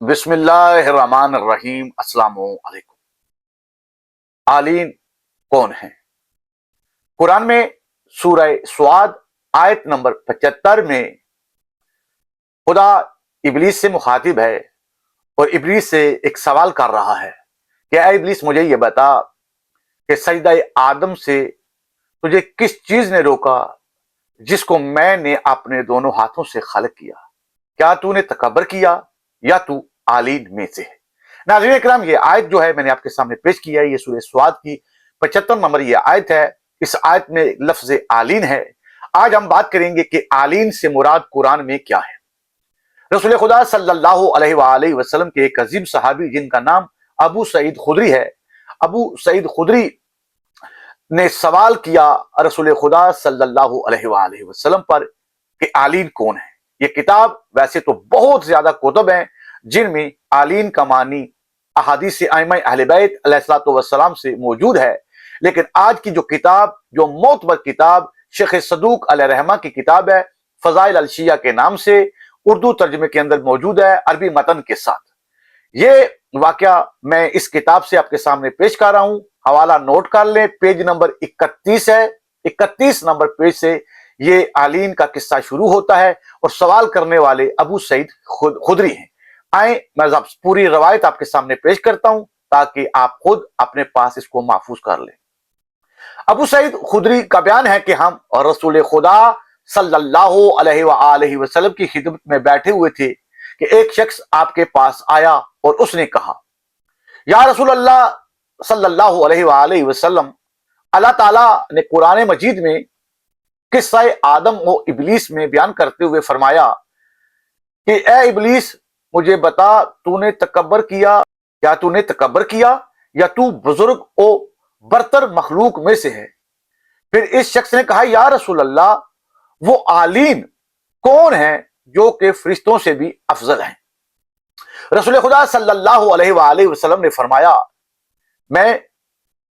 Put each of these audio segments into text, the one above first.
बिस्मिल्लाहिर्रहमानिर्रहीम। अस्सलामु अलैकुम। आलीन कौन है? कुरान में सूरह स्वाद आयत नंबर 75 में खुदा इब्लीस से मुखातिब है और इब्लीस से एक सवाल कर रहा है कि ऐ इब्लीस, मुझे ये बता कि सजदा आदम से तुझे किस चीज ने रोका जिसको मैंने अपने दोनों हाथों से खलक किया? क्या तूने तकबर किया या तू आलीन में से है? नाज़रीन इकराम, ये आयत जो है मैंने आपके सामने पेश किया है। ये सूरह स्वाद की 75 नंबर ये आयत है। इस आयत में लफ्ज आलीन है। आज हम बात करेंगे कि आलीन से मुराद कुरान में क्या है। रसूल खुदा सल्लल्लाहु अलैहि वसल्लम के एक अजीम सहाबी जिनका नाम अबू सईद खुदरी है, अबू सईद खुदरी ने सवाल किया रसूल खुदा सल्लल्लाहु अलैहि वसल्लम पर कि आलीन कौन है। ये किताब वैसे तो बहुत ज्यादा कुतुब हैं जिनमें आलीन का मानी अहादीस आइमा अहले बैत अलैहिस्सलातु वस्सलाम से मौजूद है, लेकिन आज की जो किताब, जो मोतबर किताब शेख सदूक अलैहिर्रहमा की किताब है, फजाइल अल शिया के नाम से उर्दू तर्जुमे के अंदर मौजूद है अरबी मतन के साथ। ये वाकया मैं इस किताब से आपके सामने पेश कर रहा हूं। हवाला नोट कर लें, पेज नंबर 31 है। 31 नंबर पेज से ये आलीन का किस्सा शुरू होता है और सवाल करने वाले अबू सईद खुदरी हैं। आए मैं पूरी रवायत आपके सामने पेश करता हूं ताकि आप खुद अपने पास इसको महफूज कर लें। अबू सईद खुदरी का बयान है कि हम और रसूल खुदा सल्लल्लाहु अलैहि वसल्लम की खिदमत में बैठे हुए थे कि एक शख्स आपके पास आया और उसने कहा, या रसूल अल्लाह सल्लल्लाहु अलैहि वसल्लम, अल्लाह ताला ने कुरान मजीद में किस्सा आदम और इब्लीस में बयान करते हुए फरमाया कि ए इब्लीस, मुझे बता तूने तकबर किया या तूने तकबर किया या तू बुजुर्ग और बरतर मखलूक में से है। फिर इस शख्स ने कहा, या रसूल अल्लाह, वो आलीन कौन है जो कि फरिश्तों से भी अफजल हैं? रसूल खुदा सल्लल्लाहु अलैहि वसल्लम ने फरमाया, मैं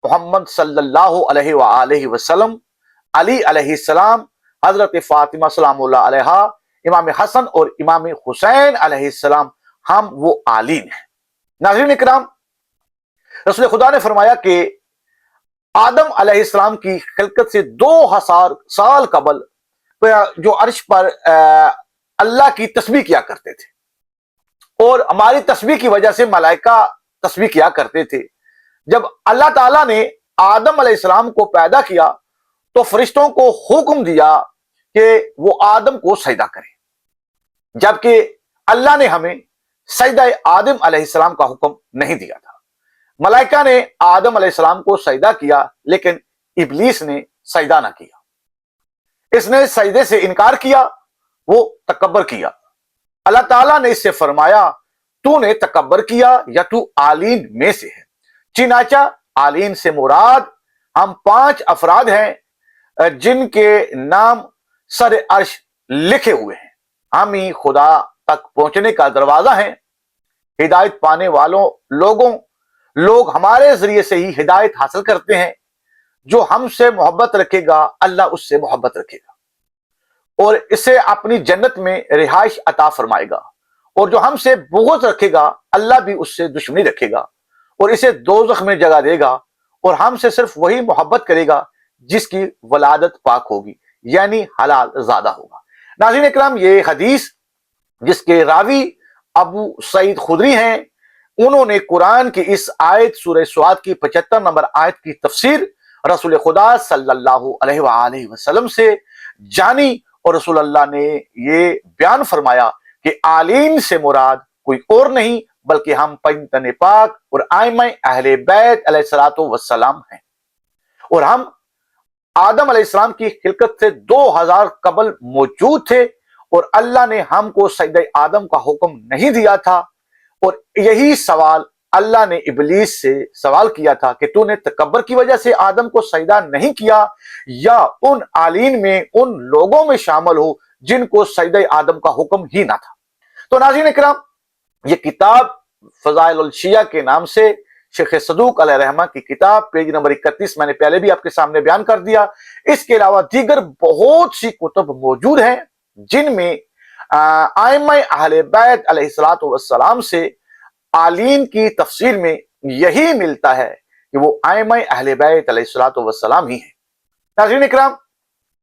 मोहम्मद सल्लल्लाहु अलैहि वसल्लम, अली अलैहिस्सलाम, हजरत फातिमा सलामुल्लाह अलैहा, इमाम हसन और इमाम हुसैन अलैहिस्सलाम, हम वो आलीन हैं। नाज़रीन इकराम, रसूल खुदा ने फरमाया कि आदम अलैहिस्सलाम की खिलकत से 2000 साल कबल जो अर्श पर अल्लाह की तस्बीह किया करते थे और हमारी तस्बीह की वजह से मलाइका तस्बीह किया करते थे। जब अल्लाह ताला ने आदम अलैहिस्सलाम को पैदा किया तो फरिश्तों को हुक्म दिया कि वो आदम को सजदा करें, जबकि अल्लाह ने हमें सजदा आदम अलैहिस्सलाम का हुक्म नहीं दिया था। मलाइका ने आदम अलैहिस्सलाम को सजदा किया, लेकिन इब्लीस ने सजदा ना किया। इसने सजदे से इनकार किया, वो तकब्बर किया। अल्लाह ताला ने इससे फरमाया, तूने तकब्बर किया या तू आलीन में से है। चिनाचा आलीन से मुराद हम 5 अफराद हैं जिनके नाम सर अर्श लिखे हुए हैं। हम ही खुदा तक पहुंचने का दरवाजा है। हिदायत पाने वालों लोग हमारे जरिए से ही हिदायत हासिल करते हैं। जो हमसे मोहब्बत रखेगा अल्लाह उससे मोहब्बत रखेगा और इसे अपनी जन्नत में रिहाइश अता फरमाएगा, और जो हमसे बुग़्ज़ रखेगा अल्लाह भी उससे दुश्मनी रखेगा और इसे दोज़ख में जगह देगा, और हमसे सिर्फ वही मोहब्बत करेगा जिसकी वलादत पाक होगी, यानी हलाल ज़ादा होगा। नाज़रीन इकराम, ये हदीस जिसके रावी अबू सईद खुदरी हैं, उन्होंने कुरान की इस आयत सूरह स्वाद की 75 नंबर आयत की तफसीर रसूल खुदा सल्लल्लाहु अलैहि वसल्लम से जानी और रसूल अल्लाह ने ये बयान फरमाया कि आलीन से मुराद कोई और नहीं बल्कि हम पंजतन पाक और आइमा अहले बैत अलैहिस्सलातु वस्सलाम हैं, और हम आदम अलैहिस्सलाम की खिलकत से 2000 कबल मौजूद थे और अल्लाह ने हमको सजदा आदम का हुक्म नहीं दिया था। और यही सवाल अल्लाह ने इब्लीस से सवाल किया था कि तूने तकब्बर की वजह से आदम को सजदा नहीं किया या उन आलीन में उन लोगों में शामिल हो जिनको सजदा आदम का हुक्म ही ना था। तो नाज़रीन इकराम, ये किताब फजाइल अल शिया के नाम से शेख सदूक अलैहिर्रहमा की किताब, पेज नंबर 31 मैंने पहले भी आपके सामने बयान कर दिया। इसके अलावा दीगर बहुत सी कुतुब मौजूद हैं जिनमें आइम्मा अहले बैत अलैहिस्सलातु वस्सलाम से आलीन की तफसीर में यही मिलता है कि वो आइम्मा अहले बैत अलैहिस्सलातु वस्सलाम ही है। नाज़रीन इकराम,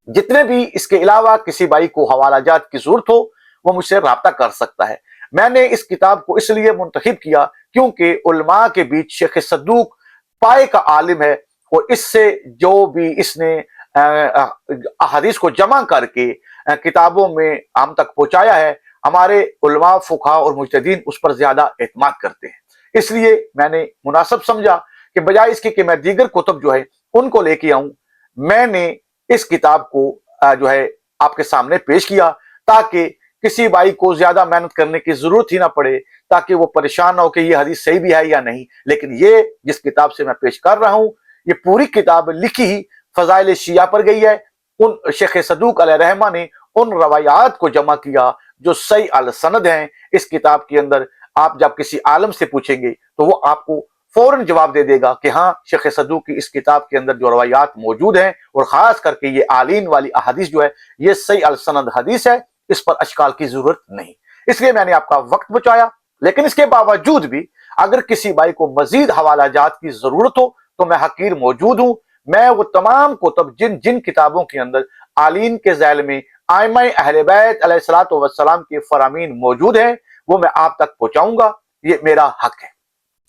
जितने भी इसके अलावा किसी भाई को हवालाजात की जरूरत हो वो मुझसे राब्ता कर सकता है। मैंने इस किताब को इसलिए मुंतखब किया क्योंकि उलमा के बीच शेख सद्दूक पाए का आलिम है और इससे जो भी इसने अहादीस को जमा करके किताबों में हम तक पहुंचाया है, हमारे उलमा फुक़हा और मुजतदीन उस पर ज्यादा एतमाद करते हैं। इसलिए मैंने मुनासिब समझा कि बजाय इसके कि मैं दीगर कुतुब जो है उनको लेके आऊं, मैंने इस किताब को जो है आपके सामने पेश किया ताकि किसी भाई को ज्यादा मेहनत करने की जरूरत ही ना पड़े, ताकि वो परेशान ना हो कि ये हदीस सही भी है या नहीं। लेकिन ये जिस किताब से मैं पेश कर रहा हूं, ये पूरी किताब लिखी ही फजाइल शिया पर गई है। उन शेख सदूक अलैहिर्रहमा ने उन रवायात को जमा किया जो सही अल सनद हैं। इस किताब के अंदर आप जब किसी आलम से पूछेंगे तो वो आपको फौरन जवाब दे देगा कि हाँ, शेख सदूक की इस किताब के अंदर जो रवायात मौजूद हैं और खास करके ये आलीन वाली अहादीस जो है ये सही अल सनद हदीस है, इस पर अशकाल की जरूरत नहीं। इसलिए मैंने आपका वक्त बचाया। लेकिन इसके बावजूद भी अगर किसी भाई को मजीद हवालाजात की जरूरत हो तो मैं हकीर मौजूद हूं। मैं वो तमाम कुतुब जिन जिन किताबों के अंदर आलीन के ज़ैल में आइम्मा अहले बैत अलैहिस्सलातु वस्सलाम के फरामीन मौजूद हैं वो मैं आप तक पहुंचाऊंगा, ये मेरा हक है।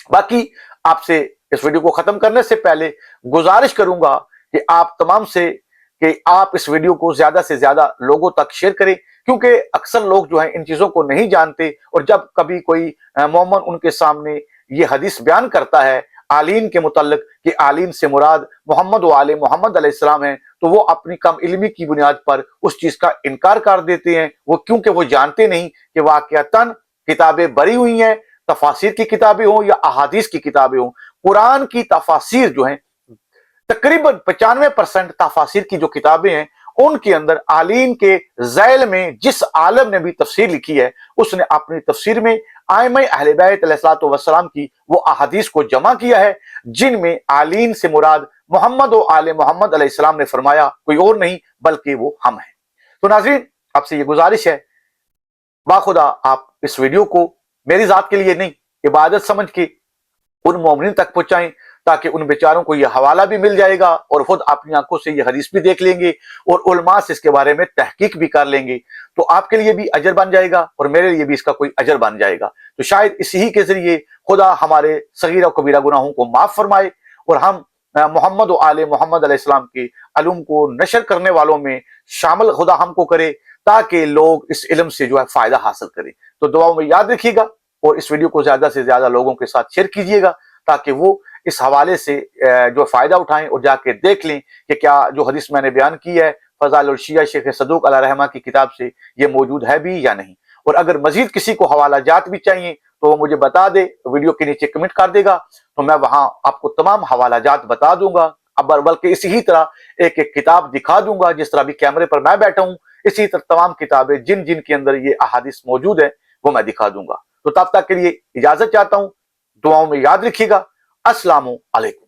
बाकी आपसे इस वीडियो को खत्म करने से पहले गुजारिश करूंगा कि आप तमाम से कि आप इस वीडियो को ज्यादा से ज्यादा लोगों तक शेयर करें, क्योंकि अक्सर लोग जो हैं इन चीजों को नहीं जानते और जब कभी कोई मोमन उनके सामने ये हदीस बयान करता है आलीन के मुतल्लिक कि आलीन से मुराद मोहम्मद व आले मोहम्मद अलैहिस्सलाम है, तो वो अपनी कम इल्मी की बुनियाद पर उस चीज का इनकार कर देते हैं। वो क्योंकि वो जानते नहीं कि वाकयातन किताबें बरी हुई हैं, तफासिर की किताबें हों या अहादीस की किताबें हों। कुरान की तफासिर जो हैं तकरीबन 95% तफासिर की जो किताबें हैं उनके अंदर आलीन के ज़ैल में जिस आलम ने भी तफसीर लिखी है उसने अपनी तफसीर में आइम्मा अहले बैत अलैहिस्सलातु वस्सलाम की वो अहादीस को जमा किया है जिनमें आलीन से मुराद मोहम्मद व आले मोहम्मद अलैहिस्सलाम ने फरमाया कोई और नहीं बल्कि वो हम हैं। तो नाज़रीन, आपसे ये गुजारिश है, बाखुदा आप इस वीडियो को मेरी जात के लिए नहीं इबादत समझ के उन मोमिनीन तक पहुंचाएं ताकि उन बेचारों को यह हवाला भी मिल जाएगा और खुद अपनी आंखों से यह हदीस भी देख लेंगे और उलमा से इसके बारे में तहकीक भी कर लेंगे। तो आपके लिए भी अजर बन जाएगा और मेरे लिए भी इसका कोई अजर बन जाएगा। तो शायद इसी के जरिए खुदा हमारे सगीरा और कबीरा गुनाहों को माफ फरमाए और हम मोहम्मद व आले मोहम्मद अलैहिस्सलाम के इल्म को नशर करने वालों में शामिल खुदा हमको करे ताकि लोग इस इल्म से जो है फायदा हासिल करें। तो दुआओं में याद रखिएगा और इस वीडियो को ज्यादा से ज्यादा लोगों के साथ शेयर कीजिएगा ताकि वो इस हवाले से जो फायदा उठाएं और जाके देख लें कि क्या जो हदीस मैंने बयान की है फज़ाइल शिया शेख सदूक अलैहिर्रहमा की किताब से ये मौजूद है भी या नहीं। और अगर मजीद किसी को हवालाजात भी चाहिए तो वो मुझे बता दे, वीडियो के नीचे कमेंट कर देगा तो मैं वहां आपको तमाम हवालाजात बता दूंगा। अब बल्कि इसी तरह एक एक किताब दिखा दूंगा, जिस तरह भी कैमरे पर मैं बैठा हूं इसी तरह तमाम किताबें जिन जिन के अंदर ये अहादीस मौजूद है वो मैं दिखा दूंगा। तो तब तक के लिए इजाजत चाहता हूं, दुआओं में याद रखिएगा। अस्सलामु अलैकुम।